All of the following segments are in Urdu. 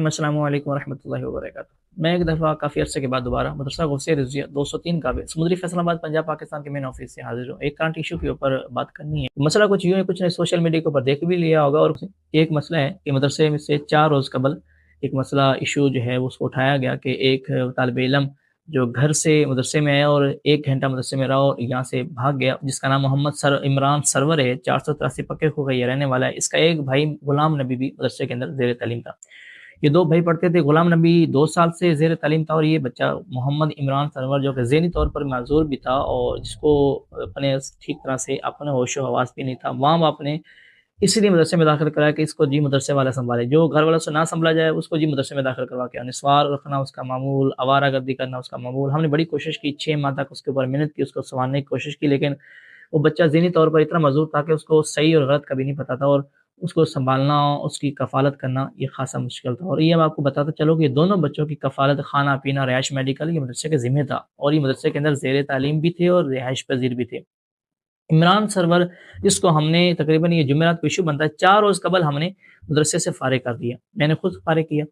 السلام علیکم ورحمۃ اللہ وبرکاتہ۔ میں ایک دفعہ کافی عرصے کے بعد دوبارہ مدرسہ غوثیہ رضویہ 203 کعبے سمندری فیصل آباد پنجاب پاکستان کے مین آفس سے حاضر ہوں۔ ایک کرنٹ ایشو کے اوپر بات کرنی ہے۔ مسئلہ کچھ یوں ہے، کچھ نے سوشل میڈیا کے اوپر دیکھ بھی لیا ہوگا، اور ایک مسئلہ ہے کہ مدرسے میں سے 4 روز قبل ایک مسئلہ ایشو جو ہے اس کو اٹھایا گیا کہ ایک طالب علم جو گھر سے مدرسے میں آیا اور 1 گھنٹہ مدرسے میں رہا اور یہاں سے بھاگ گیا، جس کا نام محمد عمران سرور ہے، 483 پکے کھو کا یہ رہنے والا ہے۔ اس کا ایک بھائی غلام نبی بھی مدرسے کے اندر زیر تعلیم تھا۔ یہ 2 بھائی پڑھتے تھے۔ غلام نبی 2 سال سے زیر تعلیم تھا، اور یہ بچہ محمد عمران سرور جو کہ ذہنی طور پر معذور بھی تھا اور جس کو اپنے ٹھیک طرح سے اپنے ہوش و حواس بھی نہیں تھا، ماں باپ نے اس لیے مدرسے میں داخل کرایا کہ اس کو جی مدرسے والا سنبھالے، جو گھر والوں سے نہ سنبھلا جائے اس کو جی مدرسے میں داخل کروا کے نسوار رکھنا اس کا معمول، آوارہ گردی کرنا اس کا معمول۔ ہم نے بڑی کوشش کی، 6 ماہ تک اس کے اوپر محنت کی، اس کو سنبھالنے کی کوشش کی، لیکن وہ بچہ ذہنی طور پر اتنا معذور تھا کہ اس کو صحیح اور غلط کبھی نہیں پتا تھا، اور اس کو سنبھالنا، اس کی کفالت کرنا یہ خاصا مشکل تھا۔ اور یہ میں آپ کو بتاتا چلوں کہ یہ دونوں بچوں کی کفالت، کھانا پینا، رہائش، میڈیکل، یہ مدرسے کے ذمہ تھا، اور یہ مدرسے کے اندر زیر تعلیم بھی تھے اور رہائش پذیر بھی تھے۔ عمران سرور جس کو ہم نے تقریباً یہ جمعرات کو ایشو بنتا ہے، 4 روز قبل ہم نے مدرسے سے فارغ کر دیا۔ میں نے خود فارغ کیا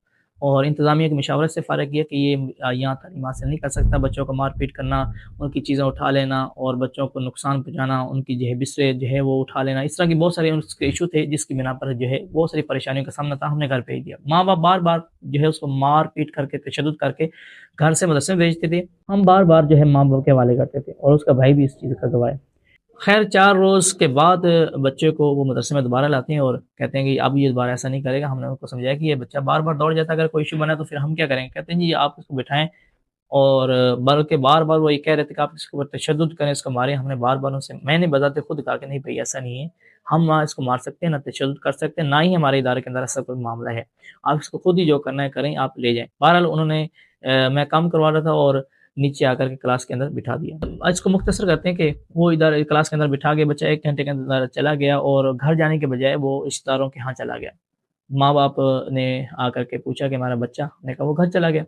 اور انتظامیہ کی مشاورت سے فارغ کیا کہ یہ یہاں تعلیم حاصل نہیں کر سکتا۔ بچوں کو مار پیٹ کرنا، ان کی چیزیں اٹھا لینا اور بچوں کو نقصان پہنچانا، ان کی جو ہے بسترے جو ہے وہ اٹھا لینا، اس طرح کی بہت سارے اس کے ایشو تھے، جس کی بنا پر جو ہے بہت ساری پریشانیوں کا سامنا تھا۔ ہم نے گھر بھیج دیا۔ ماں باپ بار بار جو ہے اس کو مار پیٹ کر کے، تشدد کر کے گھر سے مدرسے میں بھیجتے تھے۔ ہم بار بار جو ہے ماں باپ کے حوالے کرتے تھے، اور اس کا بھائی بھی اس چیز کا گواہ ہے۔ خیر 4 روز کے بعد بچے کو وہ مدرسے میں دوبارہ لاتے ہیں اور کہتے ہیں کہ اب یہ دوبارہ ایسا نہیں کرے گا۔ ہم نے ان کو سمجھایا کہ یہ بچہ بار بار دوڑ جاتا ہے، اگر کوئی ایشو بنا تو پھر ہم کیا کریں؟ کہتے ہیں جی آپ اس کو بٹھائیں، اور بلکہ بار بار وہ یہ کہہ رہے تھے کہ آپ اس کے اوپر تشدد کریں، اس کو ماریں۔ ہم نے بار بار ان سے، میں نے بذات خود کہا کہ نہیں بھائی ایسا نہیں ہے، ہم نہ اس کو مار سکتے ہیں، نہ تشدد کر سکتے ہیں، نہ ہی ہمارے ادارے کے اندر ایسا کوئی معاملہ ہے، آپ اس کو خود ہی جو کرنا ہے کریں، آپ لے جائیں۔ بہرحال انہوں نے میں کام کروا رہا تھا اور نیچے آ کر کے کلاس کے اندر بٹھا دیا۔ آج اس کو مختصر کرتے ہیں کہ وہ ادھر کلاس کے اندر بٹھا کے بچہ 1 گھنٹے کے اندر چلا گیا، اور گھر جانے کے بجائے وہ رشتہ داروں کے ہاں چلا گیا۔ ماں باپ نے آ کر کے پوچھا کہ ہمارا بچہ، نے کہا وہ گھر چلا گیا۔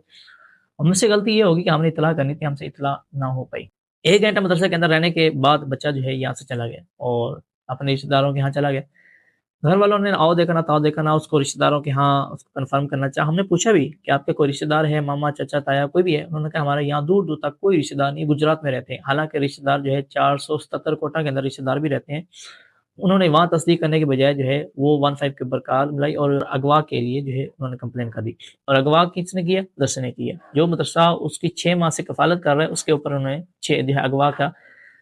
ہم سے غلطی یہ ہوگی کہ ہم نے اطلاع کرنی تھی، ہم سے اطلاع نہ ہو پائی۔ 1 گھنٹہ مدرسے کے اندر رہنے کے بعد بچہ جو ہے یہاں سے چلا گیا اور اپنے رشتہ داروں کے ہاں چلا گیا۔ گھر والوں نے آؤ دیکھنا تاؤ دیکھنا، اس کو رشتہ داروں کے ہاں اس کو کنفرم کرنا چاہا۔ ہم نے پوچھا بھی کہ آپ کے کوئی رشتہ دار ہے، ماما، چچا، تایا، کوئی بھی ہے؟ انہوں نے کہا ہمارے یہاں دور دور تک کوئی رشتہ دار نہیں، گجرات میں رہتے ہیں۔ حالانکہ رشتہ دار جو ہے 477 کوٹا کے اندر رشتہ دار بھی رہتے ہیں۔ انہوں نے وہاں تصدیق کرنے کے بجائے جو ہے وہ 15 کے اوپر کال ملائی اور اغوا کے لیے جو ہے انہوں نے کمپلین کر دی۔ اور اغوا کس نے کیا؟ مدرسے نے کیا۔ جو مدرسہ اس کی 6 ماہ سے کفالت کر رہا ہے، اس کے اوپر انہوں نے 6 جو ہے اغوا کا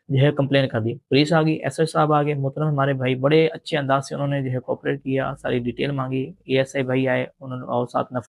جو ہے کمپلین کر دی۔ پولیس آ گئی، ایس ایس صاحب آ گئے محترم، ہمارے بھائی بڑے اچھے انداز سے انہوں نے جو ہے کوآپریٹ کیا، ساری ڈیٹیل مانگی۔ اے ایس آئی بھائی آئے، انہوں نے اور 7 نفر